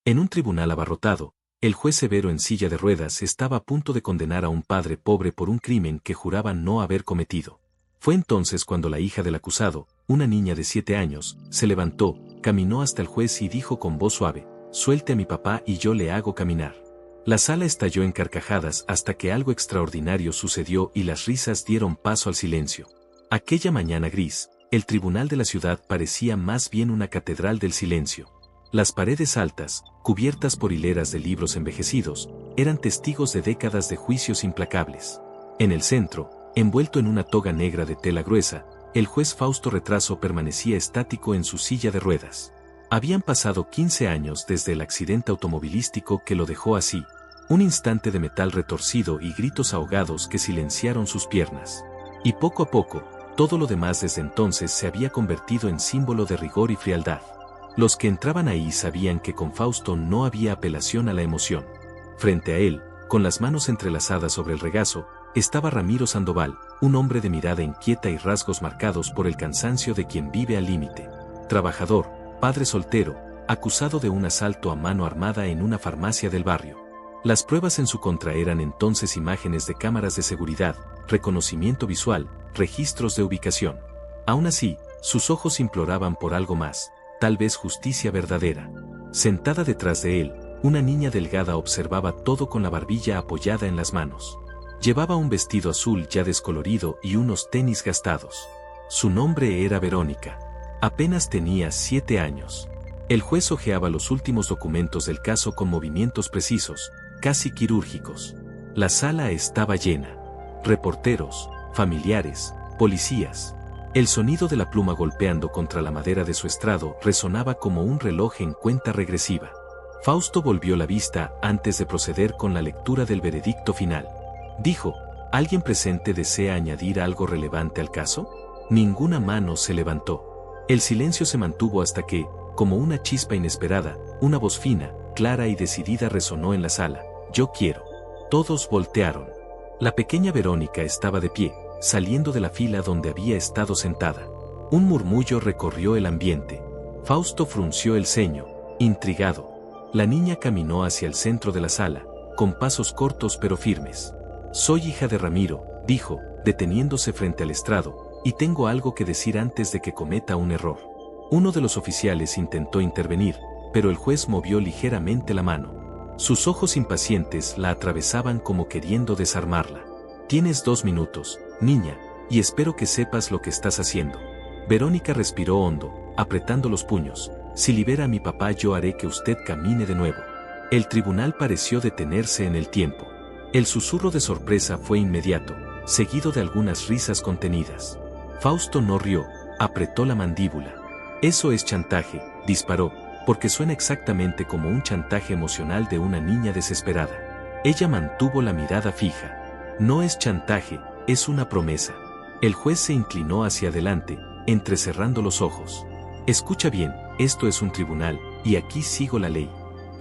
En un tribunal abarrotado, el juez severo en silla de ruedas estaba a punto de condenar a un padre pobre por un crimen que juraba no haber cometido. Fue entonces cuando la hija del acusado, una niña de 7 años, se levantó, caminó hasta el juez y dijo con voz suave: «Suelte a mi papá y yo le hago caminar». La sala estalló en carcajadas hasta que algo extraordinario sucedió y las risas dieron paso al silencio. Aquella mañana gris, el tribunal de la ciudad parecía más bien una catedral del silencio. Las paredes altas, cubiertas por hileras de libros envejecidos, eran testigos de décadas de juicios implacables. En el centro, envuelto en una toga negra de tela gruesa, el juez Fausto Retraso permanecía estático en su silla de ruedas. Habían pasado 15 años desde el accidente automovilístico que lo dejó así, un instante de metal retorcido y gritos ahogados que silenciaron sus piernas. Y poco a poco, todo lo demás desde entonces se había convertido en símbolo de rigor y frialdad. Los que entraban ahí sabían que con Fausto no había apelación a la emoción. Frente a él, con las manos entrelazadas sobre el regazo, estaba Ramiro Sandoval, un hombre de mirada inquieta y rasgos marcados por el cansancio de quien vive al límite. Trabajador, padre soltero, acusado de un asalto a mano armada en una farmacia del barrio. Las pruebas en su contra eran entonces imágenes de cámaras de seguridad, reconocimiento visual, registros de ubicación. Aún así, sus ojos imploraban por algo más, tal vez justicia verdadera. Sentada detrás de él, una niña delgada observaba todo con la barbilla apoyada en las manos. Llevaba un vestido azul ya descolorido y unos tenis gastados. Su nombre era Verónica. Apenas tenía 7 años. El juez hojeaba los últimos documentos del caso con movimientos precisos, casi quirúrgicos. La sala estaba llena. Reporteros, familiares, policías. El sonido de la pluma golpeando contra la madera de su estrado resonaba como un reloj en cuenta regresiva. Fausto volvió la vista antes de proceder con la lectura del veredicto final. Dijo: ¿alguien presente desea añadir algo relevante al caso? Ninguna mano se levantó. El silencio se mantuvo hasta que, como una chispa inesperada, una voz fina, clara y decidida resonó en la sala: «Yo quiero». Todos voltearon. La pequeña Verónica estaba de pie, saliendo de la fila donde había estado sentada. Un murmullo recorrió el ambiente. Fausto frunció el ceño, intrigado. La niña caminó hacia el centro de la sala, con pasos cortos pero firmes. «Soy hija de Ramiro», dijo, deteniéndose frente al estrado, «y tengo algo que decir antes de que cometa un error». Uno de los oficiales intentó intervenir, pero el juez movió ligeramente la mano. Sus ojos impacientes la atravesaban como queriendo desarmarla. «Tienes 2 minutos, niña, y espero que sepas lo que estás haciendo». Verónica respiró hondo, apretando los puños. «Si libera a mi papá, yo haré que usted camine de nuevo». El tribunal pareció detenerse en el tiempo. El susurro de sorpresa fue inmediato, seguido de algunas risas contenidas. Fausto no rió, apretó la mandíbula. «Eso es chantaje», disparó, porque suena exactamente como un chantaje emocional de una niña desesperada. Ella mantuvo la mirada fija. «No es chantaje, es una promesa». El juez se inclinó hacia adelante, entrecerrando los ojos. «Escucha bien, esto es un tribunal, y aquí sigo la ley.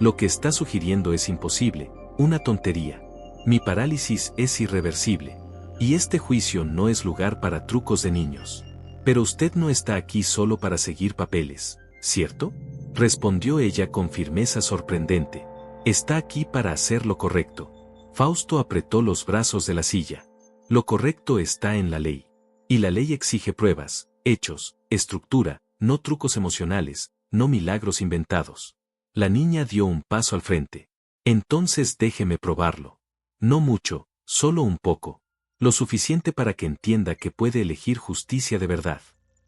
Lo que está sugiriendo es imposible, una tontería. Mi parálisis es irreversible. Y este juicio no es lugar para trucos de niños. Pero usted no está aquí solo para seguir papeles, ¿cierto?», respondió ella con firmeza sorprendente. «Está aquí para hacer lo correcto». Fausto apretó los brazos de la silla. «Lo correcto está en la ley. Y la ley exige pruebas, hechos, estructura, no trucos emocionales, no milagros inventados». La niña dio un paso al frente. «Entonces déjeme probarlo. No mucho, solo un poco. Lo suficiente para que entienda que puede elegir justicia de verdad».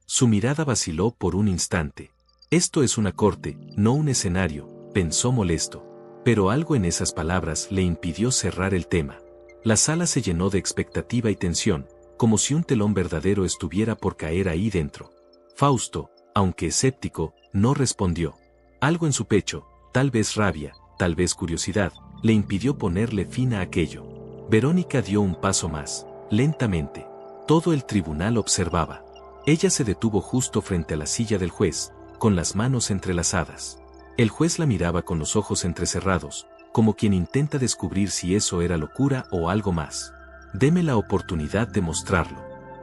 Su mirada vaciló por un instante. «Esto es una corte, no un escenario», pensó molesto. Pero algo en esas palabras le impidió cerrar el tema. La sala se llenó de expectativa y tensión, como si un telón verdadero estuviera por caer ahí dentro. Fausto, aunque escéptico, no respondió. Algo en su pecho, tal vez rabia, tal vez curiosidad, le impidió ponerle fin a aquello. Verónica dio un paso más, lentamente. Todo el tribunal observaba. Ella se detuvo justo frente a la silla del juez, con las manos entrelazadas. El juez la miraba con los ojos entrecerrados, como quien intenta descubrir si eso era locura o algo más. «Deme la oportunidad de mostrarlo».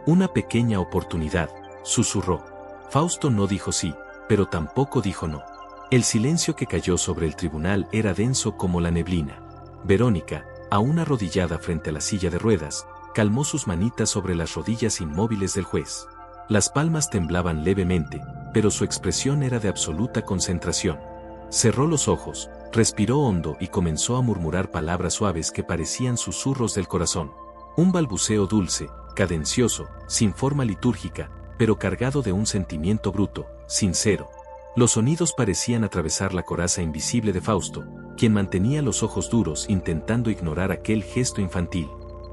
«Una pequeña oportunidad», susurró. Fausto no dijo sí, pero tampoco dijo no. El silencio que cayó sobre el tribunal era denso como la neblina. Verónica, aún arrodillada frente a la silla de ruedas, calmó sus manitas sobre las rodillas inmóviles del juez. Las palmas temblaban levemente, pero su expresión era de absoluta concentración. Cerró los ojos, respiró hondo y comenzó a murmurar palabras suaves que parecían susurros del corazón. Un balbuceo dulce, cadencioso, sin forma litúrgica, pero cargado de un sentimiento bruto, sincero. Los sonidos parecían atravesar la coraza invisible de Fausto, quien mantenía los ojos duros intentando ignorar aquel gesto infantil.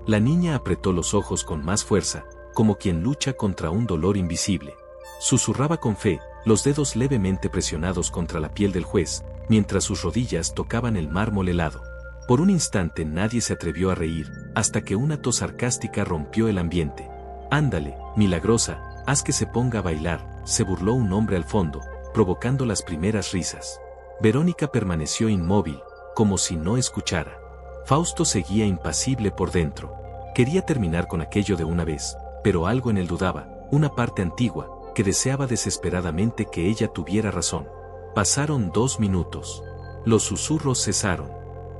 La niña apretó los ojos con más fuerza, como quien lucha contra un dolor invisible. Susurraba con fe, los dedos levemente presionados contra la piel del juez, mientras sus rodillas tocaban el mármol helado. Por un instante nadie se atrevió a reír, hasta que una tos sarcástica rompió el ambiente. «Ándale, milagrosa, haz que se ponga a bailar», se burló un hombre al fondo, provocando las primeras risas. Verónica permaneció inmóvil, como si no escuchara. Fausto seguía impasible por dentro. Quería terminar con aquello de una vez, pero algo en él dudaba, una parte antigua, que deseaba desesperadamente que ella tuviera razón. Pasaron 2 minutos. Los susurros cesaron.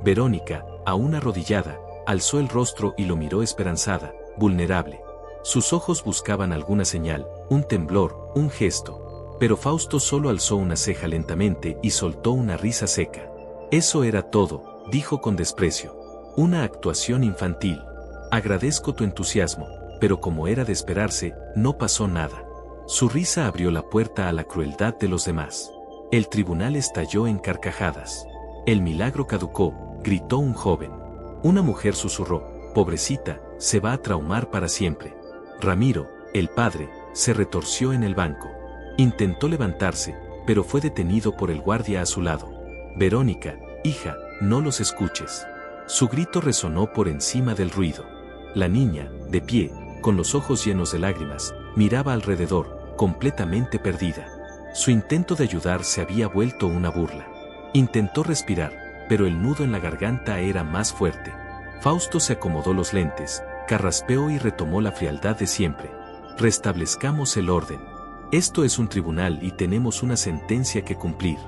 Verónica, aún arrodillada, alzó el rostro y lo miró esperanzada, vulnerable. Sus ojos buscaban alguna señal, un temblor, un gesto. Pero Fausto solo alzó una ceja lentamente y soltó una risa seca. «Eso era todo», dijo con desprecio. «Una actuación infantil. Agradezco tu entusiasmo», pero como era de esperarse, no pasó nada. Su risa abrió la puerta a la crueldad de los demás. El tribunal estalló en carcajadas. «El milagro caducó», gritó un joven. Una mujer susurró: «Pobrecita, se va a traumar para siempre». Ramiro, el padre, se retorció en el banco. Intentó levantarse, pero fue detenido por el guardia a su lado. «Verónica, hija, no los escuches». Su grito resonó por encima del ruido. La niña, de pie, con los ojos llenos de lágrimas, miraba alrededor, completamente perdida. Su intento de ayudar se había vuelto una burla. Intentó respirar, pero el nudo en la garganta era más fuerte. Fausto se acomodó los lentes, carraspeó y retomó la frialdad de siempre. «Restablezcamos el orden. Esto es un tribunal y tenemos una sentencia que cumplir».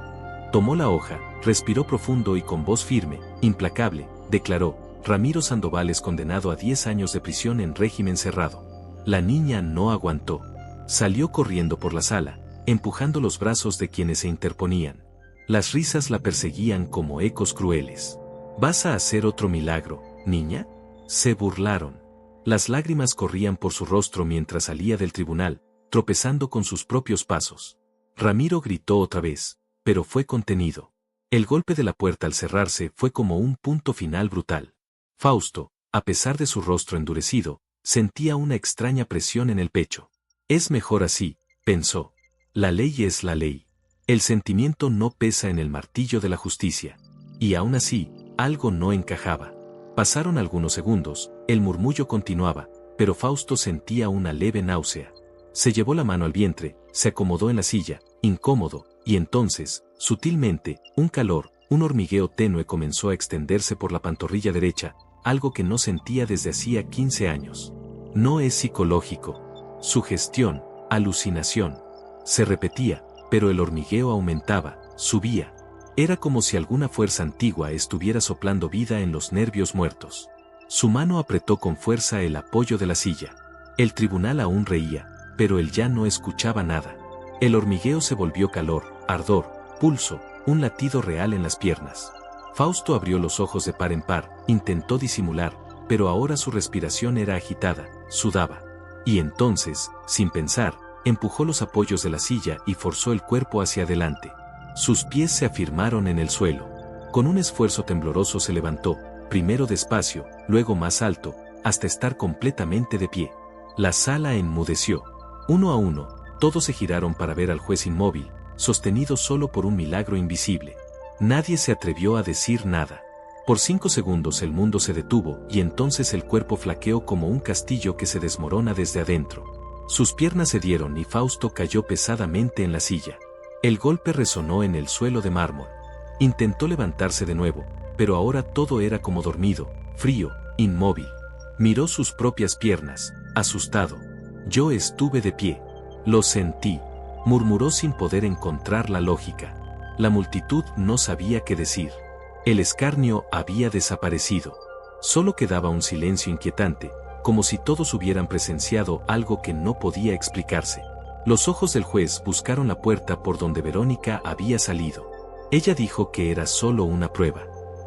Tomó la hoja, respiró profundo y con voz firme, implacable, declaró: «Ramiro Sandoval es condenado a 10 años de prisión en régimen cerrado». La niña no aguantó. Salió corriendo por la sala, empujando los brazos de quienes se interponían. Las risas la perseguían como ecos crueles. «¿Vas a hacer otro milagro, niña?», se burlaron. Las lágrimas corrían por su rostro mientras salía del tribunal, tropezando con sus propios pasos. Ramiro gritó otra vez, pero fue contenido. El golpe de la puerta al cerrarse fue como un punto final brutal. Fausto, a pesar de su rostro endurecido, sentía una extraña presión en el pecho. «Es mejor así», pensó. «La ley es la ley. El sentimiento no pesa en el martillo de la justicia». Y aún así, algo no encajaba. Pasaron algunos segundos, el murmullo continuaba, pero Fausto sentía una leve náusea. Se llevó la mano al vientre, se acomodó en la silla, incómodo, y entonces, sutilmente, un calor, un hormigueo tenue comenzó a extenderse por la pantorrilla derecha, algo que no sentía desde hacía 15 años. No es psicológico. Sugestión, alucinación. Se repetía, pero el hormigueo aumentaba, subía. Era como si alguna fuerza antigua estuviera soplando vida en los nervios muertos. Su mano apretó con fuerza el apoyo de la silla. El tribunal aún reía, pero él ya no escuchaba nada. El hormigueo se volvió calor, ardor, pulso, un latido real en las piernas. Fausto abrió los ojos de par en par, intentó disimular, pero ahora su respiración era agitada, sudaba. Y entonces, sin pensar, empujó los apoyos de la silla y forzó el cuerpo hacia adelante. Sus pies se afirmaron en el suelo. Con un esfuerzo tembloroso se levantó, primero despacio, luego más alto, hasta estar completamente de pie. La sala enmudeció. Uno a uno, todos se giraron para ver al juez inmóvil, sostenido solo por un milagro invisible. Nadie se atrevió a decir nada. Por 5 segundos el mundo se detuvo y entonces el cuerpo flaqueó como un castillo que se desmorona desde adentro. Sus piernas cedieron y Fausto cayó pesadamente en la silla. El golpe resonó en el suelo de mármol. Intentó levantarse de nuevo, pero ahora todo era como dormido, frío, inmóvil. Miró sus propias piernas, asustado. «Yo estuve de pie. Lo sentí», murmuró sin poder encontrar la lógica. La multitud no sabía qué decir. El escarnio había desaparecido. Solo quedaba un silencio inquietante, como si todos hubieran presenciado algo que no podía explicarse. Los ojos del juez buscaron la puerta por donde Verónica había salido. Ella dijo que era solo una prueba.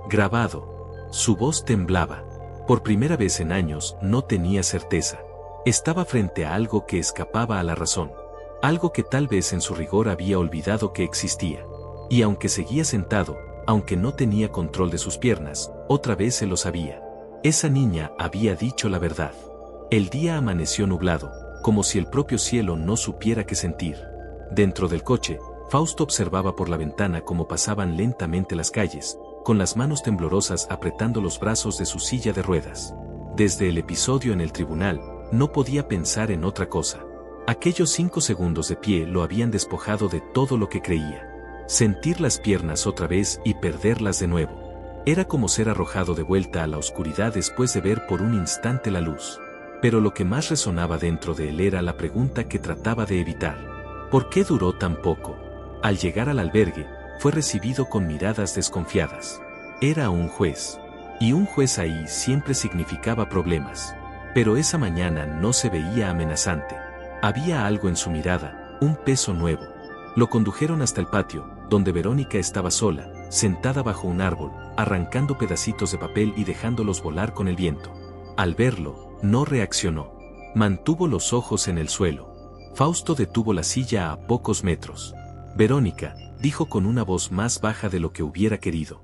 Grabado. Su voz temblaba. Por primera vez en años no tenía certeza. Estaba frente a algo que escapaba a la razón. Algo que tal vez en su rigor había olvidado que existía. Y aunque seguía sentado, aunque no tenía control de sus piernas, otra vez se lo sabía. Esa niña había dicho la verdad. El día amaneció nublado, como si el propio cielo no supiera qué sentir. Dentro del coche, Fausto observaba por la ventana cómo pasaban lentamente las calles, con las manos temblorosas apretando los brazos de su silla de ruedas. Desde el episodio en el tribunal, no podía pensar en otra cosa. Aquellos 5 segundos de pie lo habían despojado de todo lo que creía. Sentir las piernas otra vez y perderlas de nuevo. Era como ser arrojado de vuelta a la oscuridad después de ver por un instante la luz. Pero lo que más resonaba dentro de él era la pregunta que trataba de evitar. ¿Por qué duró tan poco? Al llegar al albergue, fue recibido con miradas desconfiadas. Era un juez. Y un juez ahí siempre significaba problemas. Pero esa mañana no se veía amenazante. Había algo en su mirada, un peso nuevo. Lo condujeron hasta el patio, donde Verónica estaba sola, sentada bajo un árbol, arrancando pedacitos de papel y dejándolos volar con el viento. Al verlo, no reaccionó. Mantuvo los ojos en el suelo. Fausto detuvo la silla a pocos metros. Verónica, dijo con una voz más baja de lo que hubiera querido.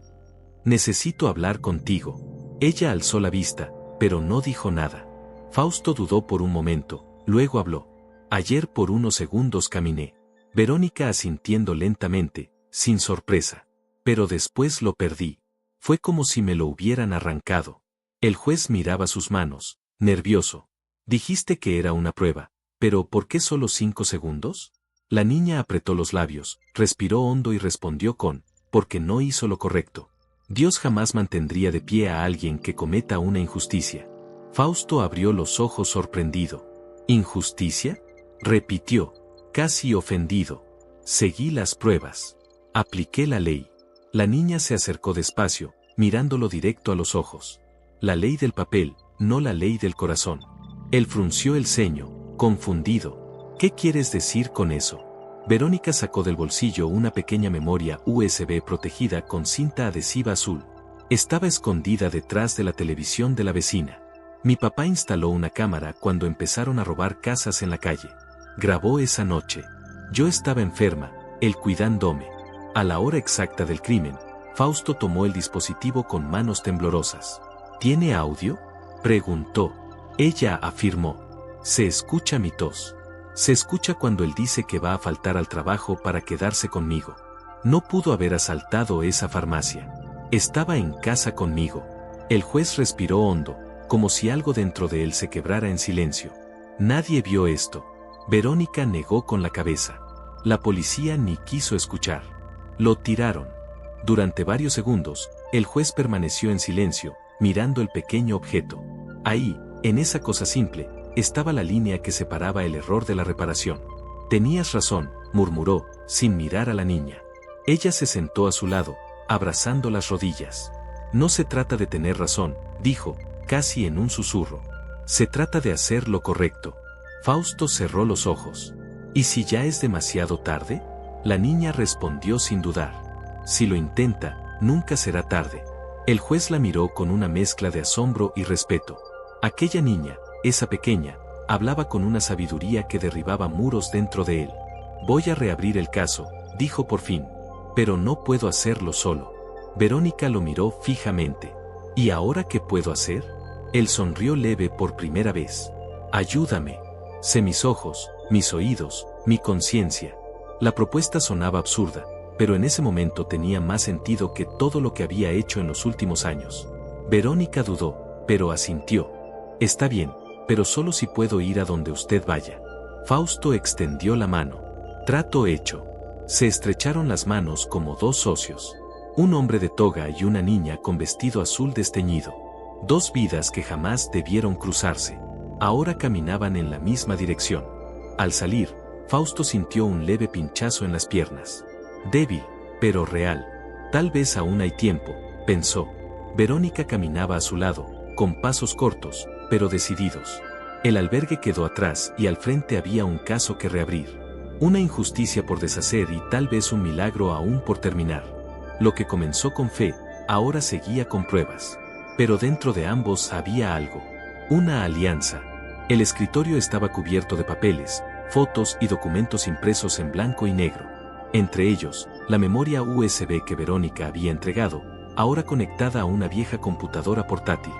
Necesito hablar contigo. Ella alzó la vista, pero no dijo nada. Fausto dudó por un momento, luego habló. Ayer por unos segundos caminé. Verónica asintiendo lentamente, sin sorpresa. Pero después lo perdí. Fue como si me lo hubieran arrancado. El juez miraba sus manos, nervioso. Dijiste que era una prueba, pero ¿por qué solo 5 segundos? La niña apretó los labios, respiró hondo y respondió porque no hizo lo correcto. Dios jamás mantendría de pie a alguien que cometa una injusticia. Fausto abrió los ojos sorprendido. ¿Injusticia? Repitió, casi ofendido. Seguí las pruebas. Apliqué la ley. La niña se acercó despacio, mirándolo directo a los ojos. La ley del papel, no la ley del corazón. Él frunció el ceño, confundido. ¿Qué quieres decir con eso? Verónica sacó del bolsillo una pequeña memoria USB protegida con cinta adhesiva azul. Estaba escondida detrás de la televisión de la vecina. Mi papá instaló una cámara cuando empezaron a robar casas en la calle. Grabó esa noche. Yo estaba enferma, él cuidándome. A la hora exacta del crimen, Fausto tomó el dispositivo con manos temblorosas. ¿Tiene audio? Preguntó. Ella afirmó. Se escucha mi tos. Se escucha cuando él dice que va a faltar al trabajo para quedarse conmigo. No pudo haber asaltado esa farmacia. Estaba en casa conmigo. El juez respiró hondo, como si algo dentro de él se quebrara en silencio. Nadie vio esto. Verónica negó con la cabeza. La policía ni quiso escuchar. Lo tiraron. Durante varios segundos, el juez permaneció en silencio, mirando el pequeño objeto. Ahí, en esa cosa simple, estaba la línea que separaba el error de la reparación. Tenías razón, murmuró, sin mirar a la niña. Ella se sentó a su lado, abrazando las rodillas. No se trata de tener razón, dijo, casi en un susurro. Se trata de hacer lo correcto. Fausto cerró los ojos. ¿Y si ya es demasiado tarde? La niña respondió sin dudar. Si lo intenta, nunca será tarde. El juez la miró con una mezcla de asombro y respeto. Aquella niña, esa pequeña, hablaba con una sabiduría que derribaba muros dentro de él. Voy a reabrir el caso, dijo por fin. Pero no puedo hacerlo solo. Verónica lo miró fijamente. ¿Y ahora qué puedo hacer? Él sonrió leve por primera vez. Ayúdame. Sé mis ojos, mis oídos, mi conciencia. La propuesta sonaba absurda, pero en ese momento tenía más sentido que todo lo que había hecho en los últimos años. Verónica dudó, pero asintió. Está bien, pero solo si puedo ir a donde usted vaya. Fausto extendió la mano. Trato hecho. Se estrecharon las manos como dos socios. Un hombre de toga y una niña con vestido azul desteñido. Dos vidas que jamás debieron cruzarse. Ahora caminaban en la misma dirección. Al salir, Fausto sintió un leve pinchazo en las piernas. Débil, pero real. Tal vez aún hay tiempo, pensó. Verónica caminaba a su lado, con pasos cortos, pero decididos. El albergue quedó atrás y al frente había un caso que reabrir. Una injusticia por deshacer y tal vez un milagro aún por terminar. Lo que comenzó con fe, ahora seguía con pruebas. Pero dentro de ambos había algo. Una alianza. El escritorio estaba cubierto de papeles, fotos y documentos impresos en blanco y negro. Entre ellos, la memoria USB que Verónica había entregado, ahora conectada a una vieja computadora portátil.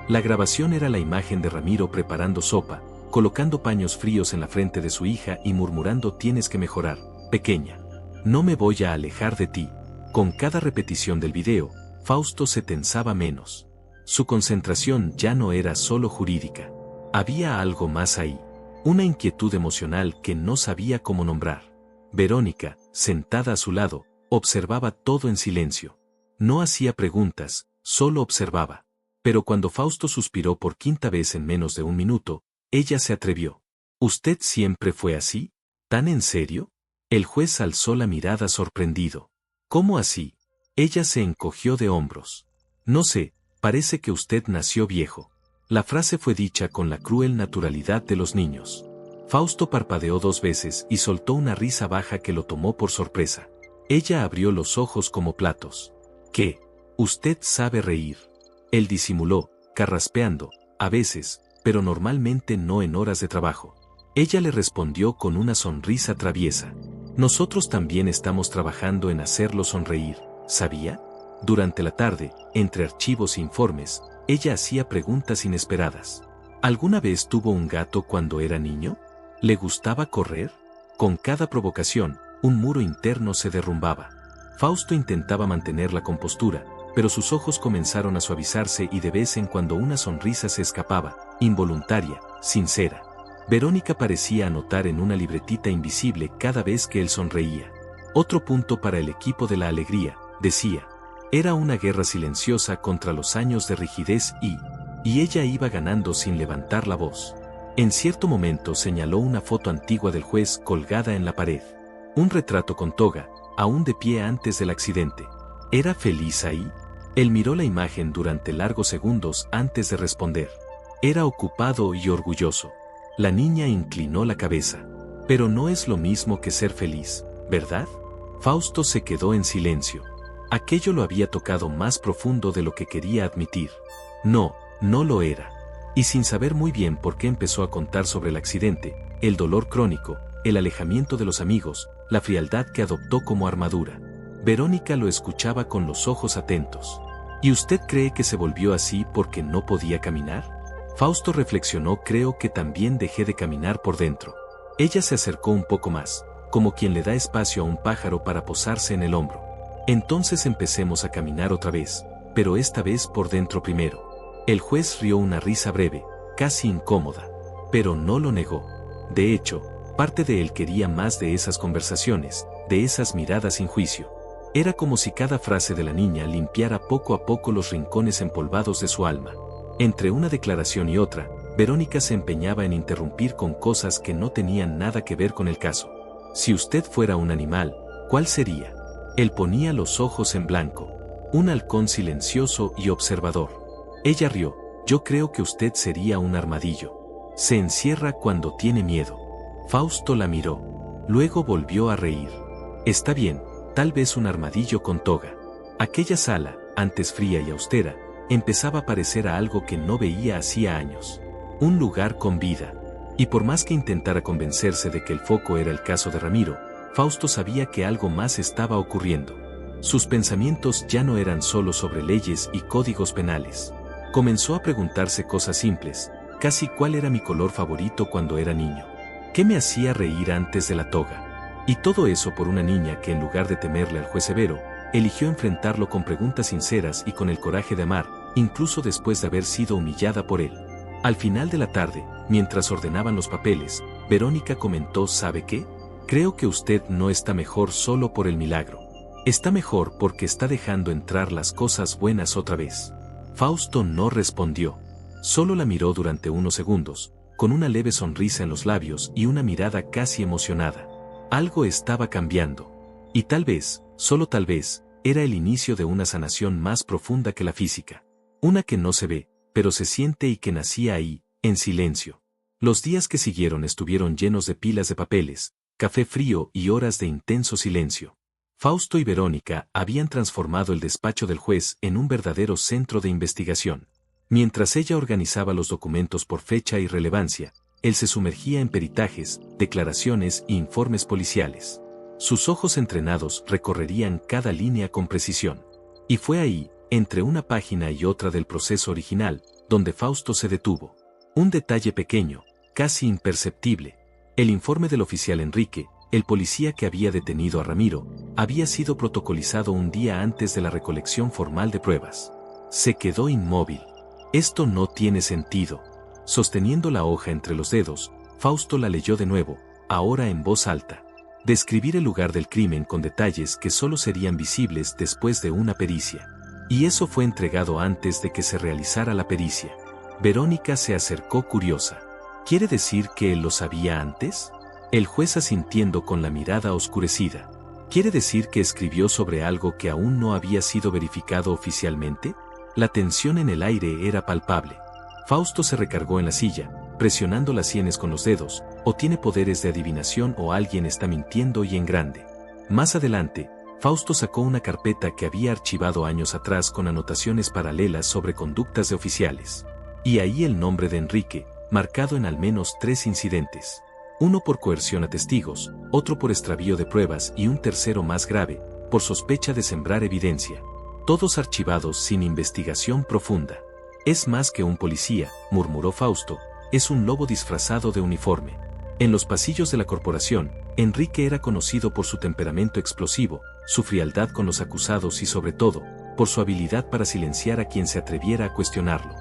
La grabación era la imagen de Ramiro preparando sopa, colocando paños fríos en la frente de su hija y murmurando: tienes que mejorar, pequeña. No me voy a alejar de ti. Con cada repetición del video, Fausto se tensaba menos. Su concentración ya no era solo jurídica. Había algo más ahí. Una inquietud emocional que no sabía cómo nombrar. Verónica, sentada a su lado, observaba todo en silencio. No hacía preguntas, solo observaba. Pero cuando Fausto suspiró por quinta vez en menos de un minuto, ella se atrevió. ¿Usted siempre fue así? ¿Tan en serio? El juez alzó la mirada sorprendido. ¿Cómo así? Ella se encogió de hombros. No sé, parece que usted nació viejo. La frase fue dicha con la cruel naturalidad de los niños. Fausto parpadeó 2 veces y soltó una risa baja que lo tomó por sorpresa. Ella abrió los ojos como platos. ¿Qué? ¿Usted sabe reír? Él disimuló, carraspeando, a veces, pero normalmente no en horas de trabajo. Ella le respondió con una sonrisa traviesa. Nosotros también estamos trabajando en hacerlo sonreír, ¿sabía? Durante la tarde, entre archivos e informes, ella hacía preguntas inesperadas. ¿Alguna vez tuvo un gato cuando era niño? ¿Le gustaba correr? Con cada provocación, un muro interno se derrumbaba. Fausto intentaba mantener la compostura, pero sus ojos comenzaron a suavizarse y de vez en cuando una sonrisa se escapaba, involuntaria, sincera. Verónica parecía anotar en una libretita invisible cada vez que él sonreía. Otro punto para el equipo de la alegría, decía. Era una guerra silenciosa contra los años de rigidez y ella iba ganando sin levantar la voz. En cierto momento señaló una foto antigua del juez colgada en la pared. Un retrato con toga, aún de pie antes del accidente. ¿Era feliz ahí? Él miró la imagen durante largos segundos antes de responder. Era ocupado y orgulloso. La niña inclinó la cabeza. Pero no es lo mismo que ser feliz, ¿verdad? Fausto se quedó en silencio. Aquello lo había tocado más profundo de lo que quería admitir. No, no lo era. Y sin saber muy bien por qué empezó a contar sobre el accidente, el dolor crónico, el alejamiento de los amigos, la frialdad que adoptó como armadura. Verónica lo escuchaba con los ojos atentos. ¿Y usted cree que se volvió así porque no podía caminar? Fausto reflexionó: creo que también dejé de caminar por dentro. Ella se acercó un poco más, como quien le da espacio a un pájaro para posarse en el hombro. Entonces empecemos a caminar otra vez, pero esta vez por dentro primero. El juez rió una risa breve, casi incómoda, pero no lo negó. De hecho, parte de él quería más de esas conversaciones, de esas miradas sin juicio. Era como si cada frase de la niña limpiara poco a poco los rincones empolvados de su alma. Entre una declaración y otra, Verónica se empeñaba en interrumpir con cosas que no tenían nada que ver con el caso. Si usted fuera un animal, ¿cuál sería? Él ponía los ojos en blanco. Un halcón silencioso y observador. Ella rió. Yo creo que usted sería un armadillo. Se encierra cuando tiene miedo. Fausto la miró. Luego volvió a reír. Está bien, tal vez un armadillo con toga. Aquella sala, antes fría y austera, empezaba a parecer a algo que no veía hacía años. Un lugar con vida. Y por más que intentara convencerse de que el foco era el caso de Ramiro, Fausto sabía que algo más estaba ocurriendo. Sus pensamientos ya no eran solo sobre leyes y códigos penales. Comenzó a preguntarse cosas simples, casi cuál era mi color favorito cuando era niño. ¿Qué me hacía reír antes de la toga? Y todo eso por una niña que en lugar de temerle al juez severo, eligió enfrentarlo con preguntas sinceras y con el coraje de amar, incluso después de haber sido humillada por él. Al final de la tarde, mientras ordenaban los papeles, Verónica comentó: ¿sabe qué? Creo que usted no está mejor solo por el milagro. Está mejor porque está dejando entrar las cosas buenas otra vez. Fausto no respondió. Solo la miró durante unos segundos, con una leve sonrisa en los labios y una mirada casi emocionada. Algo estaba cambiando. Y tal vez, solo tal vez, era el inicio de una sanación más profunda que la física. Una que no se ve, pero se siente y que nacía ahí, en silencio. Los días que siguieron estuvieron llenos de pilas de papeles, café frío y horas de intenso silencio. Fausto y Verónica habían transformado el despacho del juez en un verdadero centro de investigación. Mientras ella organizaba los documentos por fecha y relevancia, él se sumergía en peritajes, declaraciones e informes policiales. Sus ojos entrenados recorrerían cada línea con precisión. Y fue ahí, entre una página y otra del proceso original, donde Fausto se detuvo. Un detalle pequeño, casi imperceptible. El informe del oficial Enrique, el policía que había detenido a Ramiro, había sido protocolizado un día antes de la recolección formal de pruebas. Se quedó inmóvil. Esto no tiene sentido. Sosteniendo la hoja entre los dedos, Fausto la leyó de nuevo, ahora en voz alta. Describir el lugar del crimen con detalles que solo serían visibles después de una pericia. Y eso fue entregado antes de que se realizara la pericia. Verónica se acercó curiosa. ¿Quiere decir que él lo sabía antes? El juez asintiendo con la mirada oscurecida. ¿Quiere decir que escribió sobre algo que aún no había sido verificado oficialmente? La tensión en el aire era palpable. Fausto se recargó en la silla, presionando las sienes con los dedos, o tiene poderes de adivinación o alguien está mintiendo y en grande. Más adelante, Fausto sacó una carpeta que había archivado años atrás con anotaciones paralelas sobre conductas de oficiales. Y ahí el nombre de Enrique, marcado en al menos 3 incidentes. Uno por coerción a testigos, otro por extravío de pruebas y un tercero más grave, por sospecha de sembrar evidencia. Todos archivados sin investigación profunda. Es más que un policía, murmuró Fausto, es un lobo disfrazado de uniforme. En los pasillos de la corporación, Enrique era conocido por su temperamento explosivo, su frialdad con los acusados y sobre todo, por su habilidad para silenciar a quien se atreviera a cuestionarlo.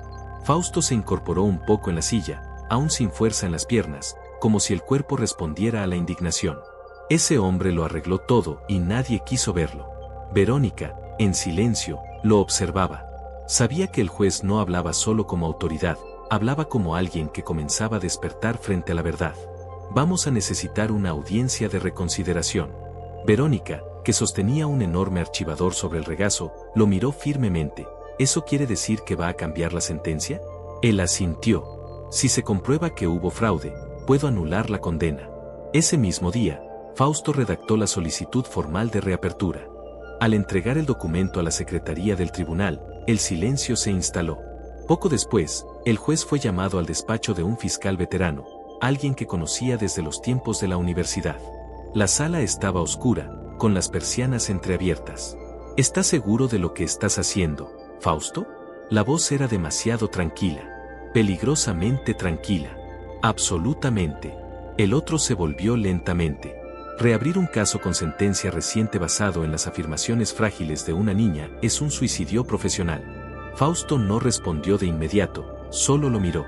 Fausto se incorporó un poco en la silla, aún sin fuerza en las piernas, como si el cuerpo respondiera a la indignación. Ese hombre lo arregló todo y nadie quiso verlo. Verónica, en silencio, lo observaba. Sabía que el juez no hablaba solo como autoridad, hablaba como alguien que comenzaba a despertar frente a la verdad. Vamos a necesitar una audiencia de reconsideración. Verónica, que sostenía un enorme archivador sobre el regazo, lo miró firmemente. ¿Eso quiere decir que va a cambiar la sentencia? Él asintió. Si se comprueba que hubo fraude, puedo anular la condena. Ese mismo día, Fausto redactó la solicitud formal de reapertura. Al entregar el documento a la secretaría del tribunal, el silencio se instaló. Poco después, el juez fue llamado al despacho de un fiscal veterano, alguien que conocía desde los tiempos de la universidad. La sala estaba oscura, con las persianas entreabiertas. ¿Estás seguro de lo que estás haciendo, Fausto? La voz era demasiado tranquila. Peligrosamente tranquila. Absolutamente. El otro se volvió lentamente. Reabrir un caso con sentencia reciente basado en las afirmaciones frágiles de una niña es un suicidio profesional. Fausto no respondió de inmediato, solo lo miró.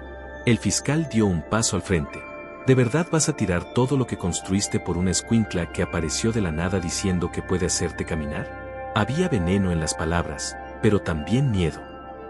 El fiscal dio un paso al frente. ¿De verdad vas a tirar todo lo que construiste por una escuincla que apareció de la nada diciendo que puede hacerte caminar? Había veneno en las palabras, pero también miedo.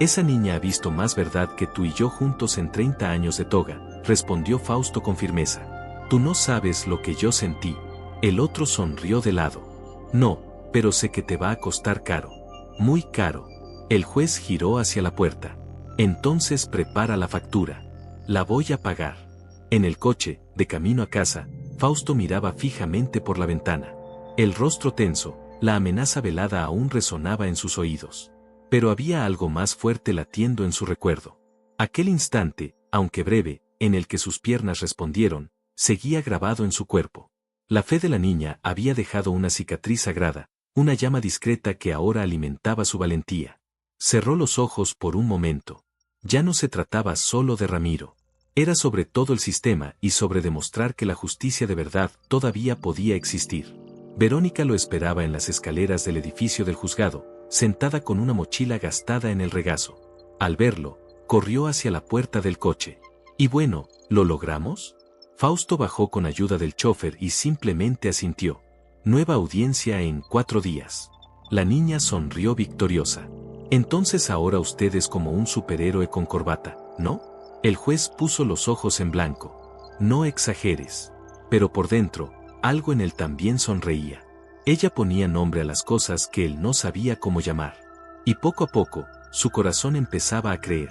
Esa niña ha visto más verdad que tú y yo juntos en 30 años de toga, respondió Fausto con firmeza. Tú no sabes lo que yo sentí. El otro sonrió de lado. No, pero sé que te va a costar caro. Muy caro. El juez giró hacia la puerta. Entonces prepara la factura. La voy a pagar. En el coche, de camino a casa, Fausto miraba fijamente por la ventana. El rostro tenso, la amenaza velada aún resonaba en sus oídos. Pero había algo más fuerte latiendo en su recuerdo. Aquel instante, aunque breve, en el que sus piernas respondieron, seguía grabado en su cuerpo. La fe de la niña había dejado una cicatriz sagrada, una llama discreta que ahora alimentaba su valentía. Cerró los ojos por un momento. Ya no se trataba solo de Ramiro. Era sobre todo el sistema y sobre demostrar que la justicia de verdad todavía podía existir. Verónica lo esperaba en las escaleras del edificio del juzgado, sentada con una mochila gastada en el regazo. Al verlo, corrió hacia la puerta del coche. Y bueno, ¿lo logramos? Fausto bajó con ayuda del chofer y simplemente asintió. Nueva audiencia en 4 días. La niña sonrió victoriosa. Entonces ahora usted es como un superhéroe con corbata, ¿no? El juez puso los ojos en blanco. No exageres. Pero por dentro, algo en él también sonreía. Ella ponía nombre a las cosas que él no sabía cómo llamar. Y poco a poco, su corazón empezaba a creer.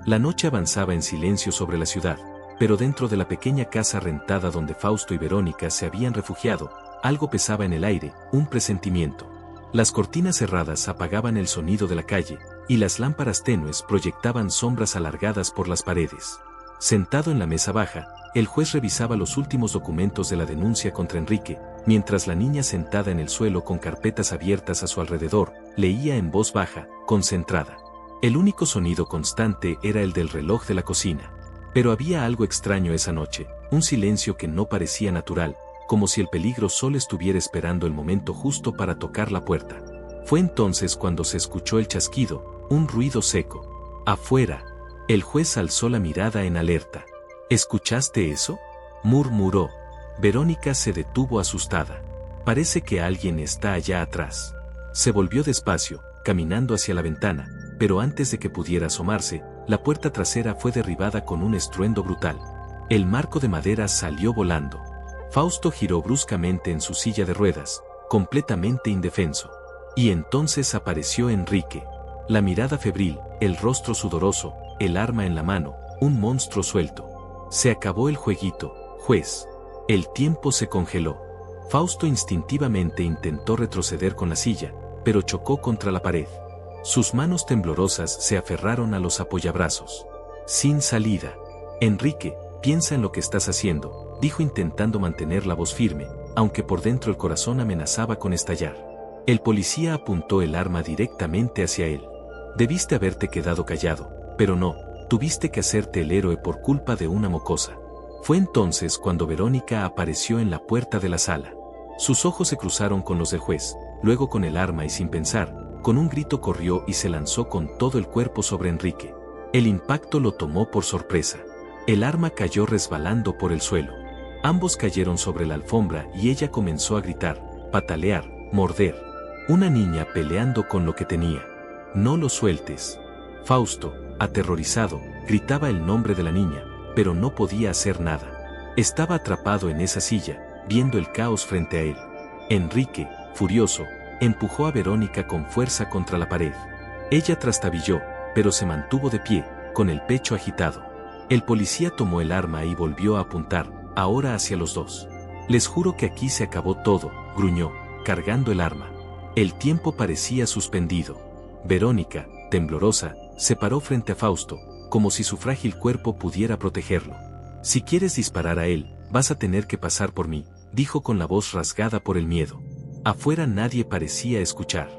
La noche avanzaba en silencio sobre la ciudad, pero dentro de la pequeña casa rentada donde Fausto y Verónica se habían refugiado, algo pesaba en el aire, un presentimiento. Las cortinas cerradas apagaban el sonido de la calle, y las lámparas tenues proyectaban sombras alargadas por las paredes. Sentado en la mesa baja, el juez revisaba los últimos documentos de la denuncia contra Enrique, mientras la niña sentada en el suelo con carpetas abiertas a su alrededor, leía en voz baja, concentrada. El único sonido constante era el del reloj de la cocina. Pero había algo extraño esa noche, un silencio que no parecía natural, como si el peligro solo estuviera esperando el momento justo para tocar la puerta. Fue entonces cuando se escuchó el chasquido, un ruido seco. Afuera. El juez alzó la mirada en alerta. ¿Escuchaste eso?, murmuró. Verónica se detuvo asustada. Parece que alguien está allá atrás. Se volvió despacio, caminando hacia la ventana, pero antes de que pudiera asomarse, la puerta trasera fue derribada con un estruendo brutal. El marco de madera salió volando. Fausto giró bruscamente en su silla de ruedas, completamente indefenso. Y entonces apareció Enrique. La mirada febril, el rostro sudoroso, el arma en la mano, un monstruo suelto. Se acabó el jueguito, juez. El tiempo se congeló. Fausto instintivamente intentó retroceder con la silla, pero chocó contra la pared. Sus manos temblorosas se aferraron a los apoyabrazos. Sin salida. Enrique, piensa en lo que estás haciendo, dijo intentando mantener la voz firme, aunque por dentro el corazón amenazaba con estallar. El policía apuntó el arma directamente hacia él. Debiste haberte quedado callado, pero no, tuviste que hacerte el héroe por culpa de una mocosa. Fue entonces cuando Verónica apareció en la puerta de la sala. Sus ojos se cruzaron con los del juez, luego con el arma y sin pensar, con un grito corrió y se lanzó con todo el cuerpo sobre Enrique. El impacto lo tomó por sorpresa. El arma cayó resbalando por el suelo. Ambos cayeron sobre la alfombra y ella comenzó a gritar, patalear, morder. Una niña peleando con lo que tenía. No lo sueltes. Fausto, aterrorizado, gritaba el nombre de la niña, pero no podía hacer nada. Estaba atrapado en esa silla, viendo el caos frente a él. Enrique, furioso, empujó a Verónica con fuerza contra la pared. Ella trastabilló, pero se mantuvo de pie, con el pecho agitado. El policía tomó el arma y volvió a apuntar, ahora hacia los dos. Les juro que aquí se acabó todo, gruñó, cargando el arma. El tiempo parecía suspendido. Verónica, temblorosa, se paró frente a Fausto, como si su frágil cuerpo pudiera protegerlo. Si quieres disparar a él, vas a tener que pasar por mí, dijo con la voz rasgada por el miedo. Afuera nadie parecía escuchar.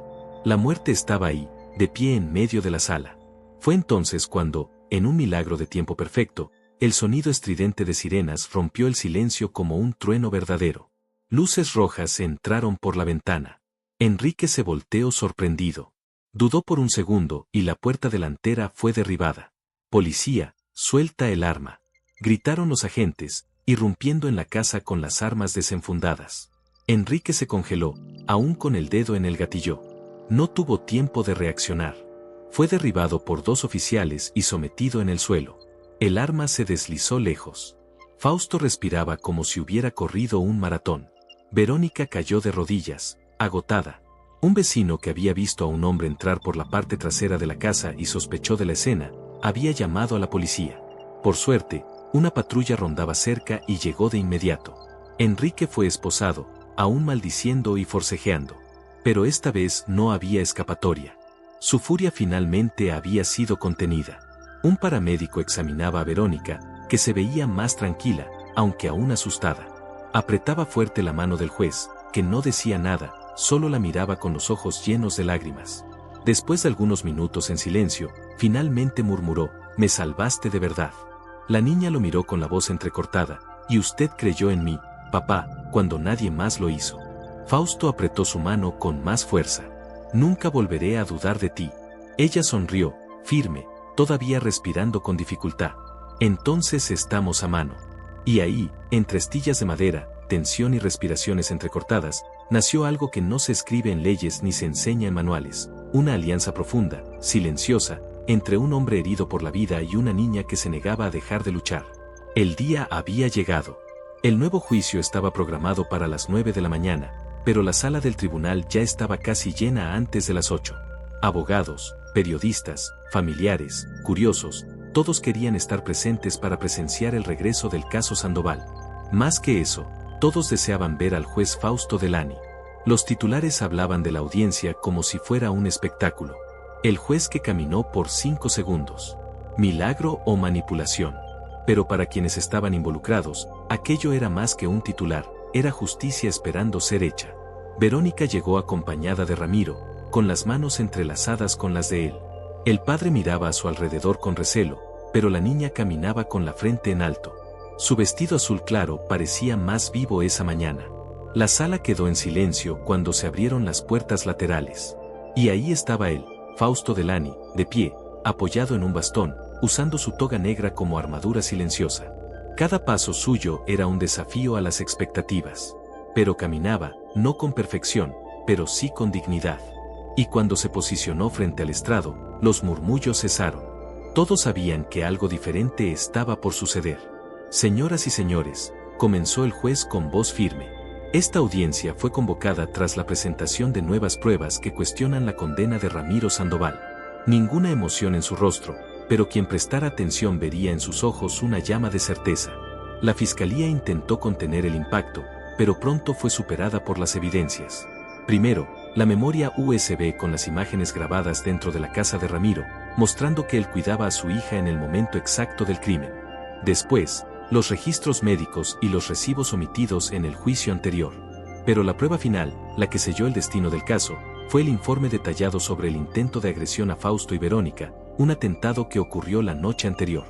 La muerte estaba ahí, de pie en medio de la sala. Fue entonces cuando, en un milagro de tiempo perfecto, el sonido estridente de sirenas rompió el silencio como un trueno verdadero. Luces rojas entraron por la ventana. Enrique se volteó sorprendido. Dudó por un segundo y la puerta delantera fue derribada. «Policía, suelta el arma», gritaron los agentes, irrumpiendo en la casa con las armas desenfundadas. Enrique se congeló, aún con el dedo en el gatillo. No tuvo tiempo de reaccionar. Fue derribado por dos oficiales y sometido en el suelo. El arma se deslizó lejos. Fausto respiraba como si hubiera corrido un maratón. Verónica cayó de rodillas, agotada. Un vecino que había visto a un hombre entrar por la parte trasera de la casa y sospechó de la escena, había llamado a la policía. Por suerte, una patrulla rondaba cerca y llegó de inmediato. Enrique fue esposado, aún maldiciendo y forcejeando. Pero esta vez no había escapatoria. Su furia finalmente había sido contenida. Un paramédico examinaba a Verónica, que se veía más tranquila, aunque aún asustada. Apretaba fuerte la mano del juez, que no decía nada, solo la miraba con los ojos llenos de lágrimas. Después de algunos minutos en silencio, finalmente murmuró, «Me salvaste de verdad». La niña lo miró con la voz entrecortada, «Y usted creyó en mí, papá, cuando nadie más lo hizo». Fausto apretó su mano con más fuerza. «Nunca volveré a dudar de ti». Ella sonrió, firme, todavía respirando con dificultad. «Entonces estamos a mano». Y ahí, entre astillas de madera, tensión y respiraciones entrecortadas, nació algo que no se escribe en leyes ni se enseña en manuales, una alianza profunda, silenciosa, entre un hombre herido por la vida y una niña que se negaba a dejar de luchar. El día había llegado. El nuevo juicio estaba programado para las 9 de la mañana, pero la sala del tribunal ya estaba casi llena antes de las 8. Abogados, periodistas, familiares, curiosos, todos querían estar presentes para presenciar el regreso del caso Sandoval. Más que eso, todos deseaban ver al juez Fausto Delany. Los titulares hablaban de la audiencia como si fuera un espectáculo. El juez que caminó por 5 segundos. Milagro o manipulación. Pero para quienes estaban involucrados, aquello era más que un titular, era justicia esperando ser hecha. Verónica llegó acompañada de Ramiro, con las manos entrelazadas con las de él. El padre miraba a su alrededor con recelo, pero la niña caminaba con la frente en alto. Su vestido azul claro parecía más vivo esa mañana. La sala quedó en silencio cuando se abrieron las puertas laterales. Y ahí estaba él, Fausto Delany, de pie, apoyado en un bastón, usando su toga negra como armadura silenciosa. Cada paso suyo era un desafío a las expectativas. Pero caminaba, no con perfección, pero sí con dignidad. Y cuando se posicionó frente al estrado, los murmullos cesaron. Todos sabían que algo diferente estaba por suceder. Señoras y señores, comenzó el juez con voz firme. Esta audiencia fue convocada tras la presentación de nuevas pruebas que cuestionan la condena de Ramiro Sandoval. Ninguna emoción en su rostro, pero quien prestara atención vería en sus ojos una llama de certeza. La fiscalía intentó contener el impacto, pero pronto fue superada por las evidencias. Primero, la memoria USB con las imágenes grabadas dentro de la casa de Ramiro, mostrando que él cuidaba a su hija en el momento exacto del crimen. Después, los registros médicos y los recibos omitidos en el juicio anterior. Pero la prueba final, la que selló el destino del caso, fue el informe detallado sobre el intento de agresión a Fausto y Verónica, un atentado que ocurrió la noche anterior.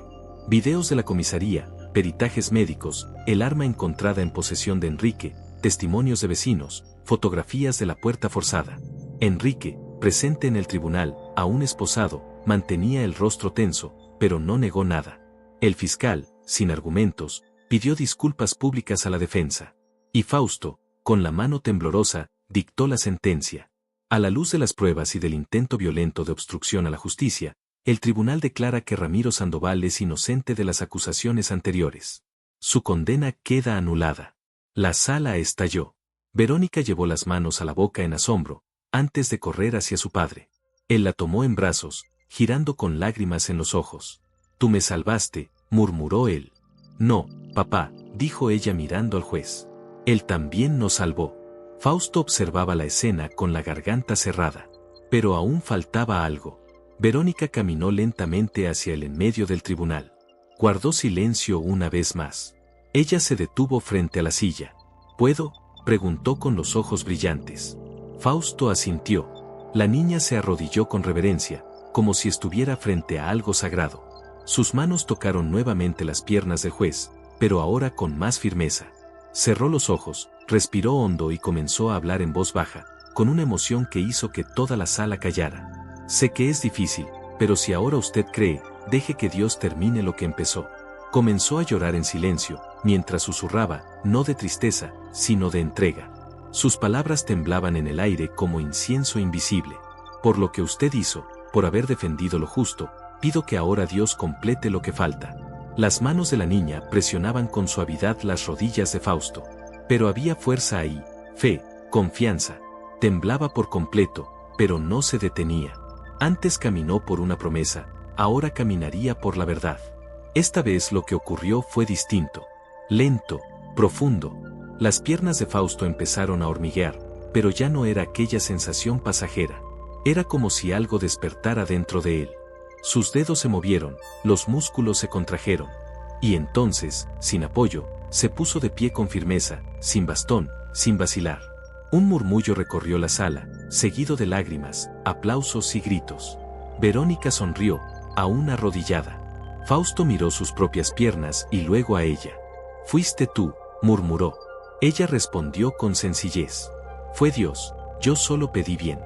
Videos de la comisaría, peritajes médicos, el arma encontrada en posesión de Enrique, testimonios de vecinos, fotografías de la puerta forzada. Enrique, presente en el tribunal, aún esposado, mantenía el rostro tenso, pero no negó nada. El fiscal, sin argumentos, pidió disculpas públicas a la defensa. Y Fausto, con la mano temblorosa, dictó la sentencia. A la luz de las pruebas y del intento violento de obstrucción a la justicia, el tribunal declara que Ramiro Sandoval es inocente de las acusaciones anteriores. Su condena queda anulada. La sala estalló. Verónica llevó las manos a la boca en asombro, antes de correr hacia su padre. Él la tomó en brazos, girando con lágrimas en los ojos. «Tú me salvaste», murmuró él. «No, papá», dijo ella mirando al juez. «Él también nos salvó». Fausto observaba la escena con la garganta cerrada. Pero aún faltaba algo. Verónica caminó lentamente hacia el en medio del tribunal. Guardó silencio una vez más. Ella se detuvo frente a la silla. «¿Puedo?», preguntó con los ojos brillantes. Fausto asintió. La niña se arrodilló con reverencia, como si estuviera frente a algo sagrado. Sus manos tocaron nuevamente las piernas del juez, pero ahora con más firmeza. Cerró los ojos, respiró hondo y comenzó a hablar en voz baja, con una emoción que hizo que toda la sala callara. «Sé que es difícil, pero si ahora usted cree, deje que Dios termine lo que empezó». Comenzó a llorar en silencio, mientras susurraba, no de tristeza, sino de entrega. Sus palabras temblaban en el aire como incienso invisible. «Por lo que usted hizo, por haber defendido lo justo, pido que ahora Dios complete lo que falta». Las manos de la niña presionaban con suavidad las rodillas de Fausto. Pero había fuerza ahí, fe, confianza. Temblaba por completo, pero no se detenía. Antes caminó por una promesa, ahora caminaría por la verdad. Esta vez lo que ocurrió fue distinto. Lento, profundo. Las piernas de Fausto empezaron a hormiguear, pero ya no era aquella sensación pasajera. Era como si algo despertara dentro de él. Sus dedos se movieron, los músculos se contrajeron. Y entonces, sin apoyo, se puso de pie con firmeza, sin bastón, sin vacilar. Un murmullo recorrió la sala, seguido de lágrimas, aplausos y gritos. Verónica sonrió, aún arrodillada. Fausto miró sus propias piernas y luego a ella. «Fuiste tú», murmuró. Ella respondió con sencillez. «Fue Dios, yo solo pedí bien».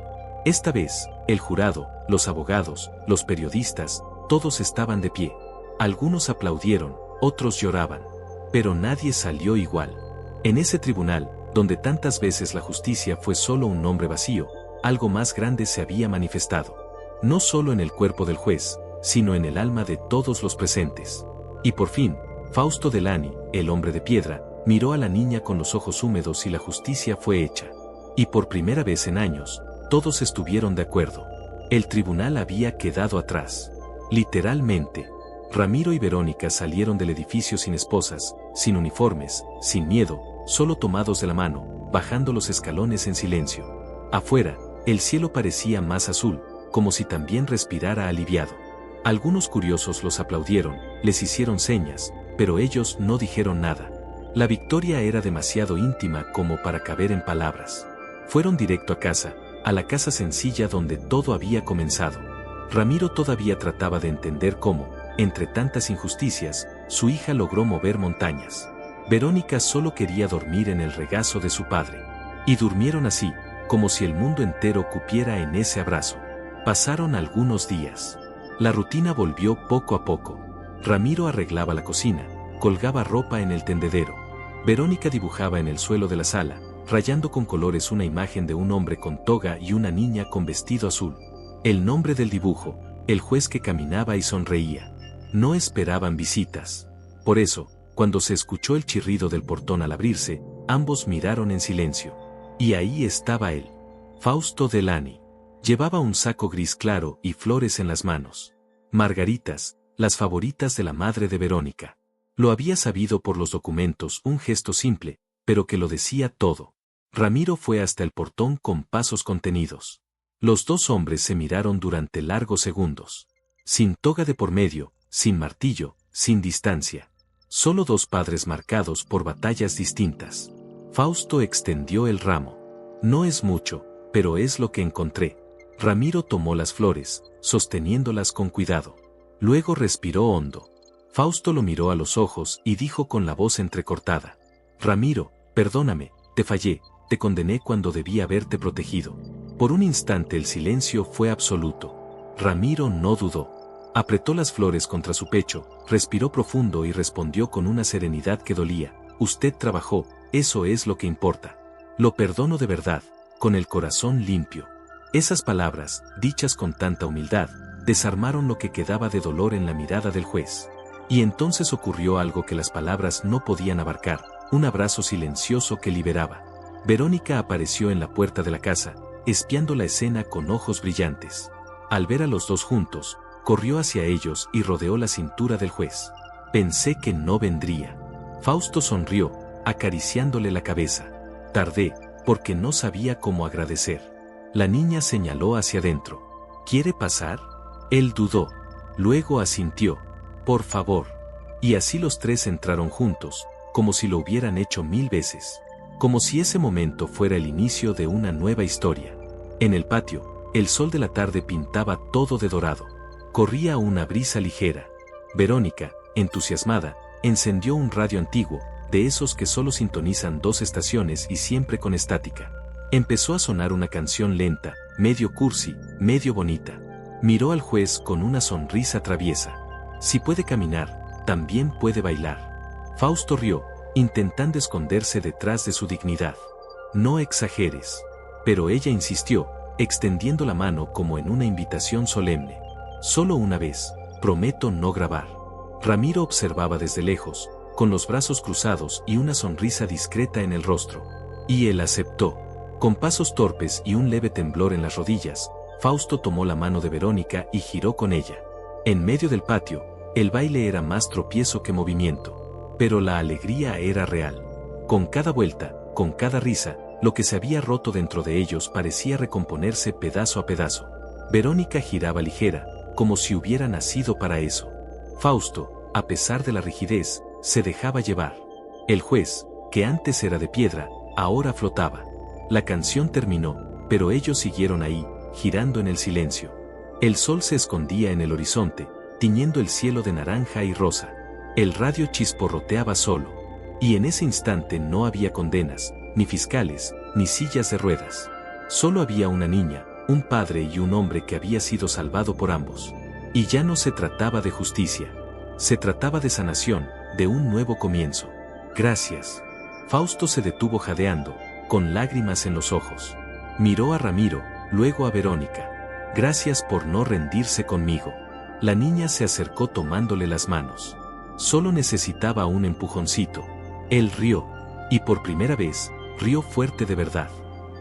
Esta vez, el jurado, los abogados, los periodistas, todos estaban de pie. Algunos aplaudieron, otros lloraban. Pero nadie salió igual. En ese tribunal, donde tantas veces la justicia fue solo un nombre vacío, algo más grande se había manifestado. No solo en el cuerpo del juez, sino en el alma de todos los presentes. Y por fin, Fausto Delany, el hombre de piedra, miró a la niña con los ojos húmedos y la justicia fue hecha. Y por primera vez en años, todos estuvieron de acuerdo. El tribunal había quedado atrás. Literalmente. Ramiro y Verónica salieron del edificio sin esposas, sin uniformes, sin miedo, solo tomados de la mano, bajando los escalones en silencio. Afuera, el cielo parecía más azul, como si también respirara aliviado. Algunos curiosos los aplaudieron, les hicieron señas, pero ellos no dijeron nada. La victoria era demasiado íntima como para caber en palabras. Fueron directo a casa, a la casa sencilla donde todo había comenzado. Ramiro todavía trataba de entender cómo, entre tantas injusticias, su hija logró mover montañas. Verónica solo quería dormir en el regazo de su padre. Y durmieron así, como si el mundo entero cupiera en ese abrazo. Pasaron algunos días. La rutina volvió poco a poco. Ramiro arreglaba la cocina, colgaba ropa en el tendedero. Verónica dibujaba en el suelo de la sala, rayando con colores una imagen de un hombre con toga y una niña con vestido azul. El nombre del dibujo, el juez que caminaba y sonreía. No esperaban visitas. Por eso, cuando se escuchó el chirrido del portón al abrirse, ambos miraron en silencio. Y ahí estaba él. Fausto Delany. Llevaba un saco gris claro y flores en las manos. Margaritas, las favoritas de la madre de Verónica. Lo había sabido por los documentos, un gesto simple, pero que lo decía todo. Ramiro fue hasta el portón con pasos contenidos. Los dos hombres se miraron durante largos segundos. Sin toga de por medio, sin martillo, sin distancia. Solo dos padres marcados por batallas distintas. Fausto extendió el ramo. No es mucho, pero es lo que encontré. Ramiro tomó las flores, sosteniéndolas con cuidado. Luego respiró hondo. Fausto lo miró a los ojos y dijo con la voz entrecortada. Ramiro, perdóname, te fallé, te condené cuando debí haberte protegido. Por un instante el silencio fue absoluto. Ramiro no dudó. Apretó las flores contra su pecho, respiró profundo y respondió con una serenidad que dolía. Usted trabajó, eso es lo que importa. Lo perdono de verdad, con el corazón limpio. Esas palabras, dichas con tanta humildad, desarmaron lo que quedaba de dolor en la mirada del juez. Y entonces ocurrió algo que las palabras no podían abarcar, un abrazo silencioso que liberaba. Verónica apareció en la puerta de la casa, espiando la escena con ojos brillantes. Al ver a los dos juntos, corrió hacia ellos y rodeó la cintura del juez. Pensé que no vendría. Fausto sonrió, acariciándole la cabeza. Tardé, porque no sabía cómo agradecer. La niña señaló hacia adentro. ¿Quiere pasar? Él dudó. Luego asintió. Por favor. Y así los tres entraron juntos, como si lo hubieran hecho 1000 veces. Como si ese momento fuera el inicio de una nueva historia. En el patio, el sol de la tarde pintaba todo de dorado. Corría una brisa ligera. Verónica, entusiasmada, encendió un radio antiguo, de esos que solo sintonizan 2 estaciones y siempre con estática. Empezó a sonar una canción lenta, medio cursi, medio bonita. Miró al juez con una sonrisa traviesa. Si puede caminar, también puede bailar. Fausto rió, intentando esconderse detrás de su dignidad. No exageres. Pero ella insistió, extendiendo la mano como en una invitación solemne. Solo una vez, prometo no grabar. Ramiro observaba desde lejos, con los brazos cruzados y una sonrisa discreta en el rostro. Y él aceptó. Con pasos torpes y un leve temblor en las rodillas, Fausto tomó la mano de Verónica y giró con ella. En medio del patio, el baile era más tropiezo que movimiento. Pero la alegría era real. Con cada vuelta, con cada risa, lo que se había roto dentro de ellos parecía recomponerse pedazo a pedazo. Verónica giraba ligera, como si hubiera nacido para eso. Fausto, a pesar de la rigidez, se dejaba llevar. El juez, que antes era de piedra, ahora flotaba. La canción terminó, pero ellos siguieron ahí, girando en el silencio. El sol se escondía en el horizonte, tiñendo el cielo de naranja y rosa. El radio chisporroteaba solo. Y en ese instante no había condenas, ni fiscales, ni sillas de ruedas. Solo había una niña, un padre y un hombre que había sido salvado por ambos. Y ya no se trataba de justicia. Se trataba de sanación, de un nuevo comienzo. Gracias. Fausto se detuvo jadeando, con lágrimas en los ojos. Miró a Ramiro, luego a Verónica. Gracias por no rendirse conmigo. La niña se acercó tomándole las manos. Solo necesitaba un empujoncito. Él rió. Y por primera vez, rió fuerte de verdad.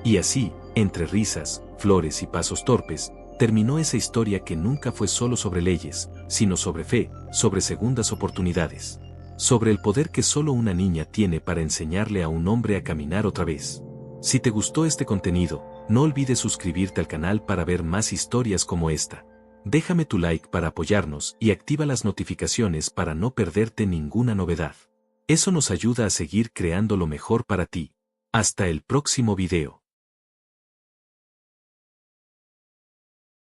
Y así, entre risas, flores y pasos torpes, terminó esa historia que nunca fue solo sobre leyes, sino sobre fe, sobre segundas oportunidades. Sobre el poder que solo una niña tiene para enseñarle a un hombre a caminar otra vez. Si te gustó este contenido, no olvides suscribirte al canal para ver más historias como esta. Déjame tu like para apoyarnos y activa las notificaciones para no perderte ninguna novedad. Eso nos ayuda a seguir creando lo mejor para ti. Hasta el próximo video.